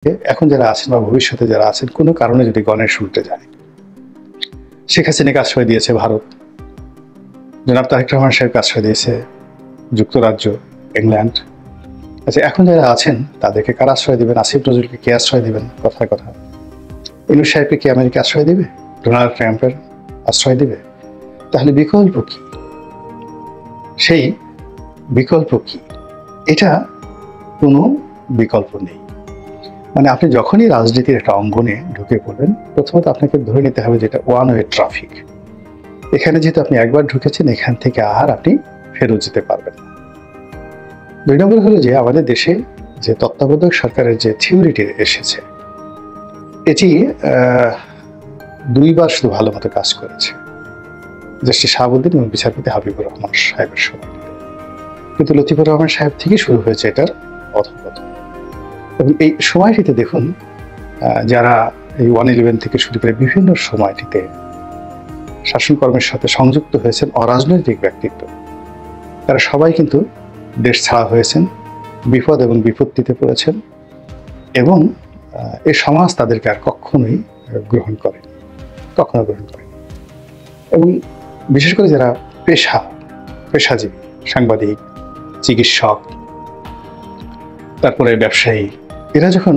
এখন যারা আছেন বা ভবিষ্যতে যারা আছেন কোনো কারণে যদি গণেশ উল্টে যায়, শেখ হাসিনাকে আশ্রয় দিয়েছে ভারত, জনাব তারেক রহমান সাহেবকে আশ্রয় দিয়েছে যুক্তরাজ্য, ইংল্যান্ড। আচ্ছা, এখন যারা আছেন তাদেরকে কারা আশ্রয় দেবেন? আসিফ নজরুলকে কে আশ্রয় দেবেন? কথার কথা। ইউনূস সাহেবকে কি আমেরিকা আশ্রয় দেবে? ডোনাল্ড ট্রাম্পের আশ্রয় দেবে? তাহলে বিকল্প কি? সেই বিকল্প কি? এটা কোনো বিকল্প নেই। মানে আপনি যখনই রাজনীতির একটা অঙ্গনে ঢুকে পড়বেন, প্রথমত আপনাকে ধরে নিতে হবে যেটা ওয়ান ওয়ে ট্রাফিক। এখানে যেহেতু আপনি একবার ঢুকেছেন, এখান থেকে আর আপনি ফেরত যেতে পারবেন না। দুই নম্বর হলো যে আমাদের দেশে যে তত্ত্বাবধায়ক সরকারের যে থিওরিটি এসেছে, এটি দুইবার শুধু ভালো মতো কাজ করেছে, জাস্টিস শাহাবুদ্দিন এবং বিচারপতি হাবিবুর রহমান সাহেবের সময়। কিন্তু লতিফুর রহমান সাহেব থেকে শুরু হয়েছে এটার অধঃপতন। এবং এই সময়টিতে দেখুন, যারা এই 111 থেকে শুরু করে বিভিন্ন সময়টিতে শাসনকর্মের সাথে সংযুক্ত হয়েছেন অরাজনৈতিক ব্যক্তিত্ব, তারা সবাই কিন্তু দেশ ছাড়া হয়েছেন, বিপদ এবং বিপত্তিতে পড়েছেন, এবং এই সমাজ তাদেরকে আর কখনো গ্রহণ করেনি। এবং বিশেষ করে যারা পেশাজীবী, সাংবাদিক, চিকিৎসক, তারপরে ব্যবসায়ী, এরা যখন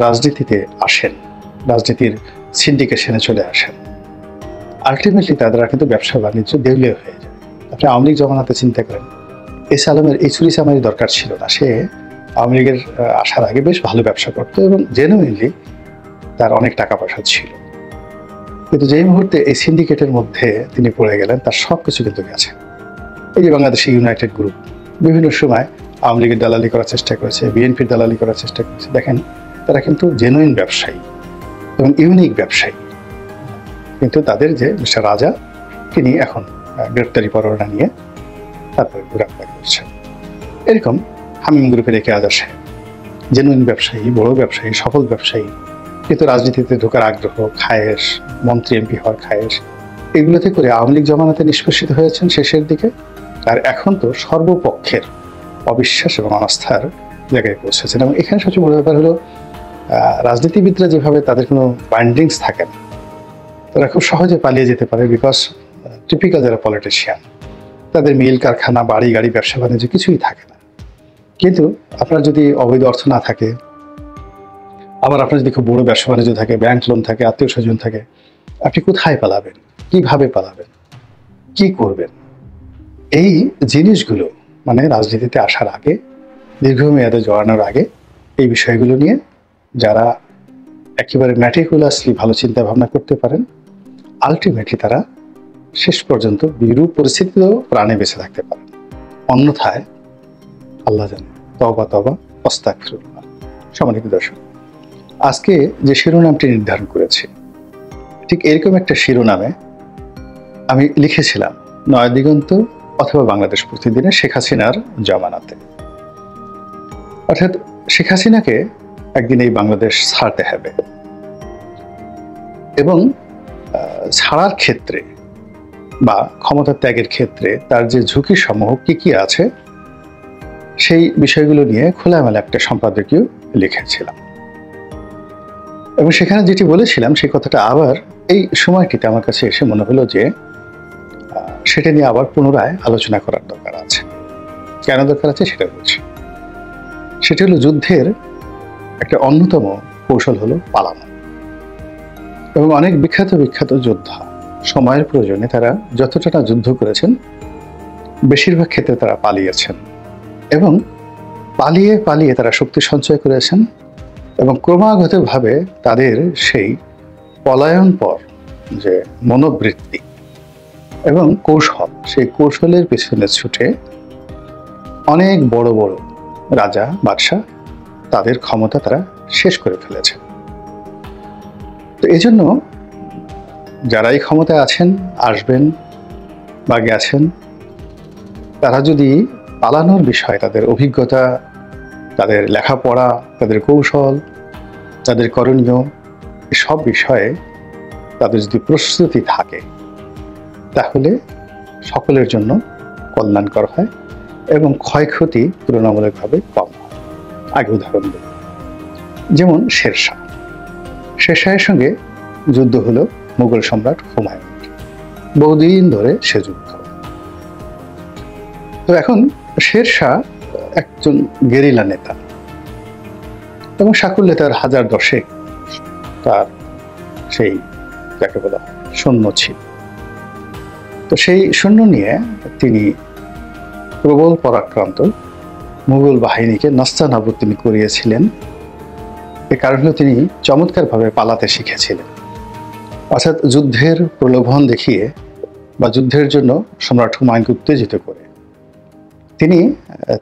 রাজনীতিতে আসেন, রাজনীতির সিন্ডিকেশনে চলে আসেন, আলটিমেটলি তারা কিন্তু ব্যবসা বাণিজ্য দেউলিয়া হয়ে যায়। আপনি আওয়ামী লীগ জমানাতে চিন্তা করেন, এস আলমের এই চুরি চামারি দরকার ছিল না। সে আওয়ামী লীগের আসার আগে বেশ ভালো ব্যবসা করতো এবং জেনুইনলি তার অনেক টাকা পয়সা ছিল। কিন্তু যেই মুহূর্তে এই সিন্ডিকেটের মধ্যে তিনি পড়ে গেলেন, তার সব কিছু কিন্তু গেছে। এই যে বাংলাদেশে ইউনাইটেড গ্রুপ বিভিন্ন সময় আওয়ামী লীগের দালালি করার চেষ্টা করেছে, বিএনপির দালালি করার চেষ্টা করেছে। দেখেন, তারা কিন্তু জেনুইন ব্যবসায়ী এবং ইউনিক ব্যবসায়ী, কিন্তু তাদের যে মিস্টার রাজা, তিনি এখন গ্রেপ্তারি পরোয়ানা নিয়ে তারপরে ঘোরাফেরা করছেন। এরকম হামিম গ্রুপের একে আজাদ সাহেব, জেনুইন ব্যবসায়ী, বড় ব্যবসায়ী, সফল ব্যবসায়ী, কিন্তু রাজনীতিতে ঢোকার আগ্রহ, খায়েশ, মন্ত্রী এমপি হওয়ার খায়েশ, এগুলোতে করে আওয়ামী লীগ জমানাতে নিষ্পেষিত হয়েছেন শেষের দিকে। আর এখন তো সর্বপক্ষের অবিশ্বাস এবং অনাস্থার জায়গায় পৌঁছেছেন। এবং এখানে সবচেয়ে বড় ব্যাপার হলো, রাজনীতিবিদরা যেভাবে তাদের কোনো বাইন্ডিংস থাকে না, তারা খুব সহজে পালিয়ে যেতে পারে। বিকজ টিপিক্যাল যারা পলিটিশিয়ান, তাদের মিল কারখানা, বাড়ি গাড়ি, ব্যবসা বাণিজ্য কিছুই থাকে না। কিন্তু আপনার যদি অবৈধ অর্থ না থাকে, আবার আপনার যদি খুব বড় ব্যবসা বাণিজ্য থাকে, ব্যাংক লোন থাকে, আত্মীয় স্বজন থাকে, আপনি কোথায় পালাবেন? কিভাবে পালাবেন? কি করবেন? এই জিনিসগুলো মানে রাজনীতিতে আসার আগে, দীর্ঘমেয়াদে জড়ানোর আগে, এই বিষয়গুলো নিয়ে যারা একেবারে ম্যাটিকুলাসলি ভালো চিন্তা ভাবনা করতে পারেন, আলটিমেটলি তারা শেষ পর্যন্ত বিরূপ পরিস্থিতিতেও প্রাণে বেঁচে থাকতে পারেন। অন্যথায় আল্লাহ জানে, তওবা তওবা আস্তাগফিরুল্লাহ। সম্মানিত দর্শক, আজকে যে শিরোনামটি নির্ধারণ করেছি, ঠিক এরকম একটা শিরোনামে আমি লিখেছিলাম নয়াদিগন্ত অথবা বাংলাদেশ প্রতিদিনে শেখ হাসিনার জমানাতে। অর্থাৎ শেখ হাসিনাকে একদিন এই বাংলাদেশ ছাড়তে হবে, এবং ছাড়ার ক্ষেত্রে বা ক্ষমতা ত্যাগের ক্ষেত্রে তার যে ঝুঁকি সমূহ কি কি আছে, সেই বিষয়গুলো নিয়ে খোলামেলা একটা সম্পাদকীয় লিখেছিলাম। এবং সেখানে যেটি বলেছিলাম, সেই কথাটা আবার এই সময়টিতে আমার কাছে এসে মনে হলো যে সেটা নিয়ে আবার পুনরায় আলোচনা করার দরকার আছে। কেন দরকার আছে সেটা বলছি। সেটা হলো, যুদ্ধের একটা অন্যতম কৌশল হলো পালানো। এবং অনেক বিখ্যাত যোদ্ধা সময়ের প্রয়োজনে তারা যতটা না যুদ্ধ করেছেন, বেশিরভাগ ক্ষেত্রে তারা পালিয়েছেন, এবং পালিয়ে তারা শক্তি সঞ্চয় করেছেন, এবং ক্রমাগতভাবে তাদের সেই পলায়নপর যে মনোবৃত্তি এবং কৌশল, সেই কৌশলের পেছনে ছুটে অনেক বড় বড় রাজা, বাদশাহ, তাদের ক্ষমতা তারা শেষ করে ফেলেছে। তো এই জন্য যারা এই ক্ষমতায় আছেন, আসবেন বা গেছেন, তারা যদি পালানোর বিষয়, তাদের অভিজ্ঞতা, তাদের লেখাপড়া, তাদের কৌশল, তাদের করণীয়, সব বিষয়ে তাদের যদি প্রস্তুতি থাকে, তাহলে সকলের জন্য কল্যাণকর হয় এবং ক্ষয়ক্ষতি তুলনামূলকভাবে কম হয়। আগে উদাহরণ দেব, যেমন শেরশাহ। শেরশাহের সঙ্গে যুদ্ধ হলো মুঘল সম্রাট হুমায়ুন, বহুদিন ধরে সে যুদ্ধ। তো এখন শেরশাহ একজন গেরিলা নেতা এবং সাকুল্যে তার 1010 তার সেই যাকে বলা সৈন্য ছিল। তো সেই সৈন্য নিয়ে তিনি প্রবল পরাক্রান্ত মুঘল বাহিনীকে নাস্তানাবুদ তিনি করিয়েছিলেন। এ কারণে তিনি চমৎকারভাবে পালাতে শিখেছিলেন, অর্থাৎ যুদ্ধের প্রলোভন দেখিয়ে বা যুদ্ধের জন্য সম্রাট হুমায়ুনকে উত্তেজিত করে তিনি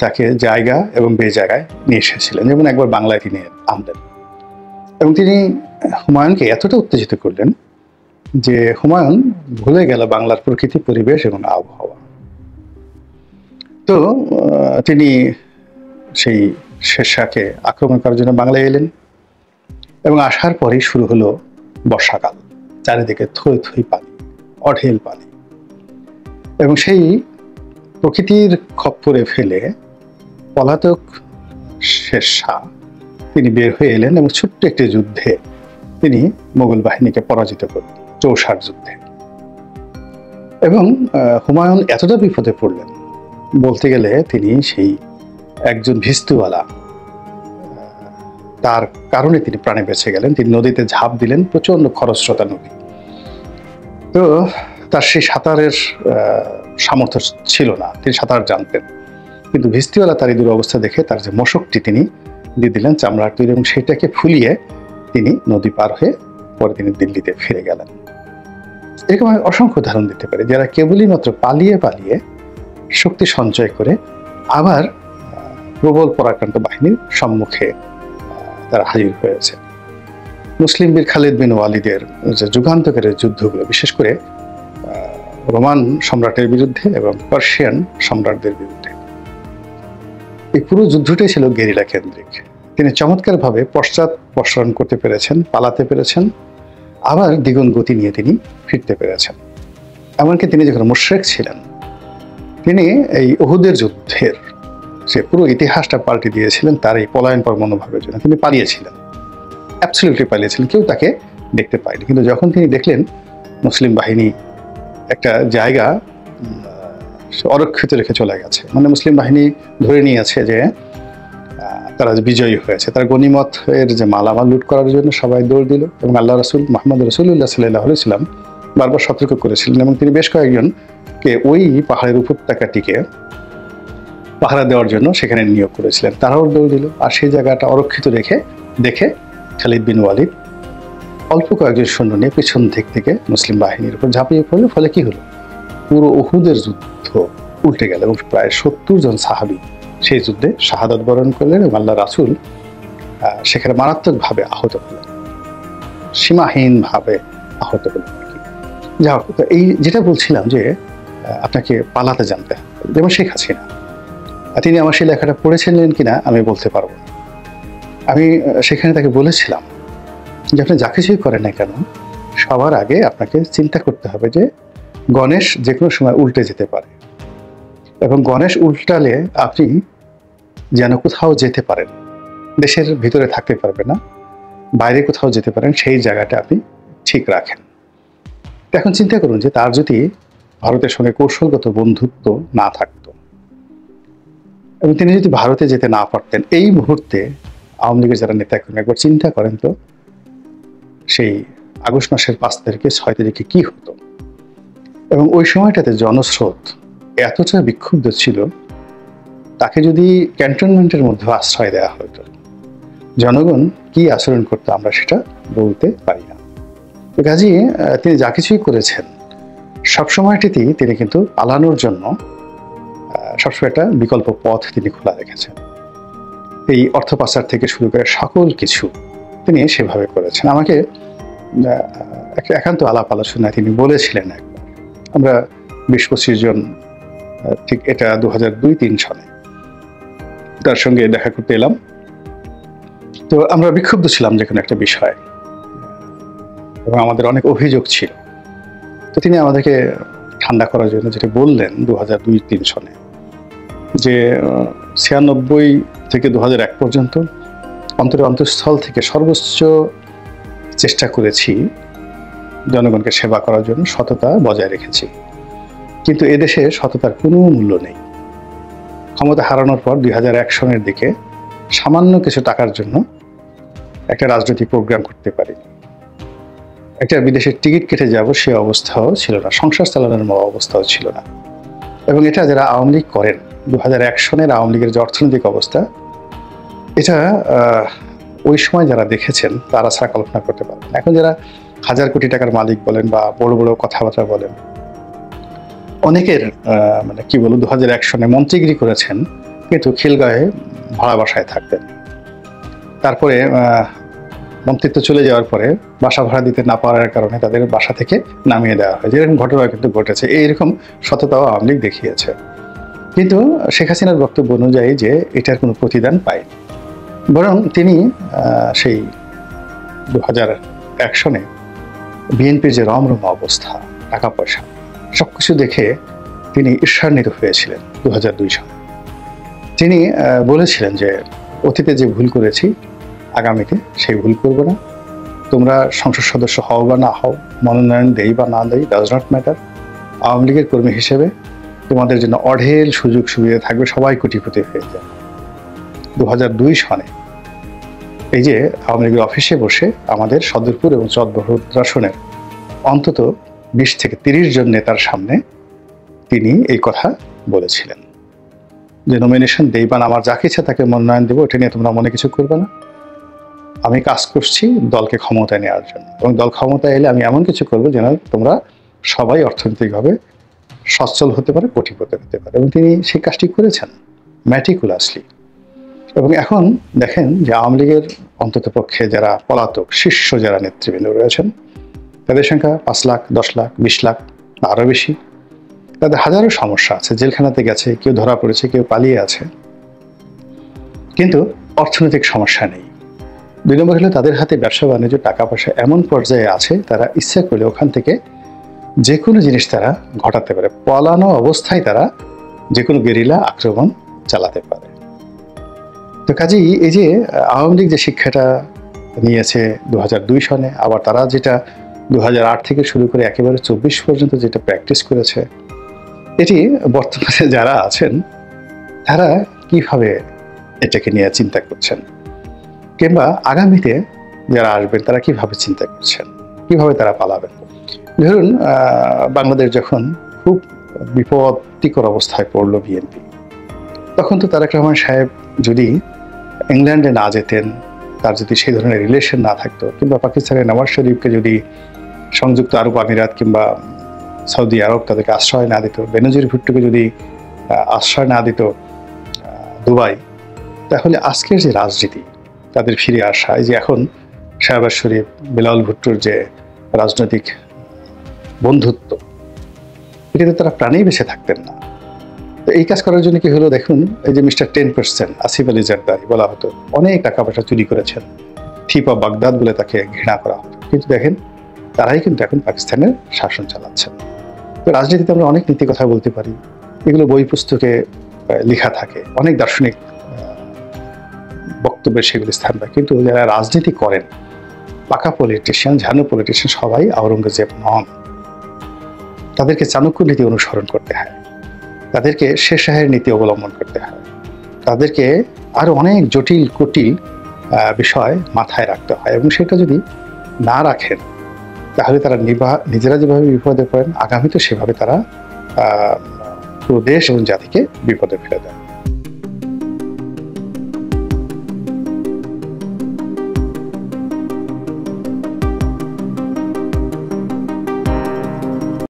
তাকে জায়গা এবং বেজায়গায় নিয়ে এসেছিলেন। যেমন একবার বাংলায় তিনি আনলেন এবং তিনি হুমায়ুনকে এতটা উত্তেজিত করলেন যে হুমায়ুন ভুলে গেল বাংলার প্রকৃতি, পরিবেশ এবং আবহাওয়া। তো তিনি সেই শেরশাহকে আক্রমণ করার জন্য বাংলায় এলেন এবং আসার পরেই শুরু হলো বর্ষাকাল। চারিদিকে থই থই পানি, অঢেল পানি, এবং সেই প্রকৃতির খপ্পরে ফেলে পলাতক শেরশাহ তিনি বের হয়ে এলেন এবং ছোট্ট একটি যুদ্ধে তিনি মোগল বাহিনীকে পরাজিত করলেন, চৌসার যুদ্ধে। এবং হুমায়ুন এতটা বিপদে পড়লেন, বলতে গেলে তিনি সেই একজন ভিস্তুওয়ালা, তার কারণে তিনি প্রাণে বেঁচে গেলেন। তিনি নদীতে ঝাঁপ দিলেন, প্রচন্ড খরস্রোতা নদী। তো তার সেই সাঁতারের সামর্থ্য ছিল না, তিনি সাঁতার জানতেন, কিন্তু ভিস্তিওয়ালা তার এই দুরবস্থা দেখে তার যে মশকটি তিনি দিয়ে দিলেন চামড়ার তৈরি, এবং সেটাকে ফুলিয়ে তিনি নদী পার হয়ে পরে তিনি দিল্লিতে ফিরে গেলেন। এরকম আমি অসংখ্য উদাহরণ দিতে পারি, যারা কেবলই মাত্র পালিয়ে পালিয়ে শক্তি সঞ্চয় করে আবার প্রবল পরাক্রান্ত বাহিনীর সম্মুখে তারা হাজির হয়েছে। মুসলিম বীর খালিদ বিন ওয়ালিদের যে যুগান্তকারের যুদ্ধগুলো, বিশেষ করে রোমান সম্রাটের বিরুদ্ধে এবং পার্সিয়ান সম্রাটদের বিরুদ্ধে, এই পুরো যুদ্ধটাই ছিল গেরিলা কেন্দ্রিক। তিনি চমৎকারভাবে পশ্চাৎপসরণ করতে পেরেছেন, পালাতে পেরেছেন, আবার দ্বিগুণ গতি নিয়ে তিনি ফিরতে পেরেছেন। এমনকি তিনি যখন মুশরিক ছিলেন, তিনি এই উহুদের যুদ্ধের সে পুরো ইতিহাসটা পাল্টে দিয়েছিলেন তার এই পলায়নপর মনোভাবের জন্য। তিনি পালিয়েছিলেন, অ্যাবসলিউটলি পালিয়েছিলেন, কেউ তাকে দেখতে পায়নি। কিন্তু যখন তিনি দেখলেন মুসলিম বাহিনী একটা জায়গা অরক্ষিত রেখে চলে গেছে, মানে মুসলিম বাহিনী ধরে নিয়েছে যে তারা বিজয়ী হয়েছে, তার গনিমত এর যে মালামাল লুট করার জন্য সবাই দৌড় দিল। এবং আল্লাহ রাসূল মুহাম্মদ রাসূলুল্লাহ সাল্লাল্লাহু আলাইহি ওয়াসাল্লাম বারবার সতর্ক করেছিলেন, এবং তিনি বেশ কয়েকজনকে ওই পাহাড়ের উপত্যকাটিকে পাহারা দেওয়ার জন্য সেখানে নিয়োগ করেছিলেন। তারাও দৌড় দিল, আর সেই জায়গাটা অরক্ষিত দেখে খালিদ বিন ওয়ালিদ অল্প কয়েকজন সৈন্য নিয়ে পিছন দিক থেকে মুসলিম বাহিনীর উপর ঝাঁপিয়ে পড়ল। ফলে কি হলো, পুরো উহুদের যুদ্ধ উল্টে গেল এবং প্রায় 70 জন সাহাবী সেই যুদ্ধে শাহাদাত বরণ করলেন এবং আল্লাহ রাসূল সেখানে মারাত্মকভাবে আহত হলেন, সীমাহীনভাবে আহত হলেন আর কি। যা হোক, এই যেটা বলছিলাম যে আপনাকে পালাতে জানতে হবে। যেমন শেখ হাসিনা, তিনি আমার সেই লেখাটা পড়েছিলেন কিনা আমি বলতে পারবো না। আমি সেখানে তাকে বলেছিলাম যে আপনি যা কিছুই করেন না কেন, সবার আগে আপনাকে চিন্তা করতে হবে যে গণেশ যে কোনো সময় উল্টে যেতে পারে, এবং গণেশ উল্টালে আপনি যেন কোথাও যেতে পারেন, দেশের ভিতরে থাকতে পারবে না, বাইরে কোথাও যেতে পারেন, সেই জায়গাটা আপনি ঠিক রাখেন। এখন চিন্তা করুন যে তার যদি ভারতের সঙ্গে কৌশলগত বন্ধুত্ব না থাকতো এবং তিনি যদি ভারতে যেতে না পারতেন, এই মুহূর্তে আওয়ামী লীগের যারা নেতা কর্মী একবার চিন্তা করেন তো, সেই আগস্ট মাসের 5 তারিখে 6 তারিখে কি হতো। এবং ওই সময়টাতে জনস্রোত এতটা বিক্ষুব্ধ ছিল, তাকে যদি ক্যান্টনমেন্টের মধ্যে আশ্রয় দেওয়া হতো, জনগণ কি আচরণ করতো আমরা সেটা বলতে পারি না। তো কাজী তিনি যা কিছুই করেছেন সবসময়টিতেই তিনি কিন্তু পালানোর জন্য সবসময় একটা বিকল্প পথ তিনি খোলা রেখেছেন। এই অর্থ পাচার থেকে শুরু করে সকল কিছু তিনি সেভাবে করেছেন। আমাকে একটা একান্ত আলাপ আলোচনায় তিনি বলেছিলেন একবার, আমরা 20-25 জন, ঠিক এটা 2002-03 সালে তার সঙ্গে দেখা করতে এলাম। তো আমরা বিক্ষুব্ধ ছিলাম যে কোনো একটা বিষয় এবং আমাদের অনেক অভিযোগ ছিল। তো তিনি আমাদেরকে ঠান্ডা করার জন্য যেটা বললেন 2002-03 সালে, যে 96 থেকে 2001 পর্যন্ত অন্তঃস্থল থেকে সর্বোচ্চ চেষ্টা করেছি জনগণকে সেবা করার জন্য, সততা বজায় রেখেছি। কিন্তু এদেশে সততার কোনো মূল্য নেই। ক্ষমতা হারানোর পর 2001 সনের দিকে সামান্য কিছু টাকার জন্য একটা রাজনৈতিক প্রোগ্রাম করতে পারিনি। একটা বিদেশের টিকিট কেটে যাব সে অবস্থাও ছিল না, সংসার চালানোর অবস্থাও ছিল না। এবং এটা যারা আওয়ামী লীগ করেন, 2001 সনের আওয়ামী লীগের যে অর্থনৈতিক অবস্থা, এটা ওই সময় যারা দেখেছেন তারা ছাড়া কল্পনা করতে পারেন। এখন যারা হাজার কোটি টাকার মালিক বলেন বা বড় বড় কথাবার্তা বলেন, অনেকের মানে কি বলবো 2001 সনে মন্ত্রীগিরি করেছেন, কিন্তু খিলগাঁয়ে ভাড়া বাসায় থাকতেন। তারপরে মন্ত্রিত্ব চলে যাওয়ার পরে বাসা ভাড়া দিতে না পারার কারণে তাদের বাসা থেকে নামিয়ে দেওয়া হয়। যেরকম ঘটনা কিন্তু ঘটেছে, এইরকম সততাও আওয়ামী লীগ দেখিয়েছে। কিন্তু শেখ হাসিনার বক্তব্য অনুযায়ী যে এটার কোনো প্রতিদান পায়নি, বরং তিনি সেই 2001 সনে বিএনপির যে রমরমা অবস্থা, টাকা পয়সা সবকিছু দেখে তিনি ঈর্ষান্বিত হয়েছিলেন। 2002 সালে তিনি বলেছিলেন যে অতীতে যে ভুল করেছি আগামীতে সেই ভুল করবো না। তোমরা সংসদ সদস্য হও বা না হও, মনোনয়ন দেই বা না দেই, ডাজ নট ম্যাটার। আওয়ামী লীগের কর্মী হিসেবে তোমাদের জন্য অঢেল সুযোগ সুবিধা থাকবে, সবাই কোটিপতি হয়ে যাবে। 2002 সনে এই যে আওয়ামী লীগের অফিসে বসে আমাদের সদরপুর এবং চট্টগ্রামের অন্তত 20 থেকে 30 জন নেতার সামনে তিনি এই কথা বলেছিলেন যে নমিনেশন দেই বা আমার যাকে ইচ্ছা তাকে মনোনয়ন দেবো, এটা নিয়ে তোমরা মনে কিছু করবে না। আমি কাজ করছি দলকে ক্ষমতায় নেওয়ার জন্য, এবং দল ক্ষমতায় এলে আমি এমন কিছু করবো যেন তোমরা সবাই অর্থনৈতিকভাবে সচ্ছল হতে পারে, কোটিপতি হতে পারে। এবং তিনি সেই কাজটি করেছেন ম্যাটিকুলাসলি। এবং এখন দেখেন যে আওয়ামী লীগের অন্তত পক্ষে যারা পলাতক শীর্ষ যারা নেতৃবৃন্দ রয়েছেন, তাদের সংখ্যা 5 লাখ, 10 লাখ, 20 লাখ, আরও বেশি। তাদের হাজারো সমস্যা আছে, জেলখানাতে গেছে, কেউ ধরা পড়েছে, কেউ পালিয়ে আছে, কিন্তু অর্থনৈতিক সমস্যা নেই। 2 নম্বর হলো তাদের হাতে ব্যবসা বাণিজ্য, টাকা পয়সা এমন পর্যায়ে আছে তারা ইচ্ছা করলে ওখান থেকে যে কোনো জিনিস তারা ঘটাতে পারে, পলানো অবস্থায় তারা যে কোনো গেরিলা আক্রমণ চালাতে পারে। তো কাজেই এই যে আওয়ামী লীগ যে শিক্ষাটা নিয়েছে 2002 সনে, আবার তারা যেটা 2008 থেকে শুরু করে একেবারে 24 পর্যন্ত যেটা প্র্যাকটিস করেছে, এটি বর্তমানে যারা আছেন তারা কিভাবে এটাকে নিয়ে চিন্তা করছেন, কিংবা আগামীতে যারা আসবেন তারা কিভাবে চিন্তা করছেন, কিভাবে তারা পালাবেন। ধরুন বাংলাদেশ যখন খুব বিপত্তিকর অবস্থায় পড়লো বিএনপি, তখন তো তারেক রহমান সাহেব যদি ইংল্যান্ডে না যেতেন, তার যদি সেই ধরনের রিলেশন না থাকতো, কিংবা পাকিস্তানের নওয়াজ শরীফকে যদি সংযুক্ত আরব আমিরাত কিংবা সৌদি আরব তাদেরকে আশ্রয় না দিত, বেনজির ভুট্টোকে যদি আশ্রয় না দিত দুবাই, তাহলে আজকের যে রাজনীতি তাদের ফিরে আসা, এই যে এখন শাহবাজ শরীফ বেলাল ভুট্টোর যে রাজনৈতিক বন্ধুত্ব, এটাতে তারা প্রাণেই বেঁচে থাকতেন না। তো এই কাজ করার জন্য কি হলো দেখুন, এই যে মিস্টার 10% আসিফ আলী জারদারি বলা হতো, অনেক টাকা পয়সা চুরি করেছেন, থিপ অফ বাগদাদ বলে তাকে ঘৃণা করা হতো, কিন্তু দেখেন তারাই কিন্তু এখন পাকিস্তানের শাসন চালাচ্ছেন। তো রাজনীতিতে আমরা অনেক নীতি কথা বলতে পারি, এগুলো বই পুস্তকে লেখা থাকে, অনেক দার্শনিক বক্তব্যে সেগুলি স্থান পায়, কিন্তু যারা রাজনীতি করেন পাকা পলিটিশিয়ান, ঝানু পলিটিশিয়ান সবাই আওরঙ্গজেব নন। তাদেরকে চাণক্য নীতি অনুসরণ করতে হয়, তাদেরকে শেরশাহের নীতি অবলম্বন করতে হয়, তাদেরকে আরো অনেক জটিল কুটিল বিষয় মাথায় রাখতে হয়, এবং সেটা যদি না রাখেন তাহলে তারা নিজেরা যেভাবে বিপদে পড়েন, আগামীতে সেভাবে তারা পুরো দেশ এবং জাতিকে বিপদে ফেলে দেয়।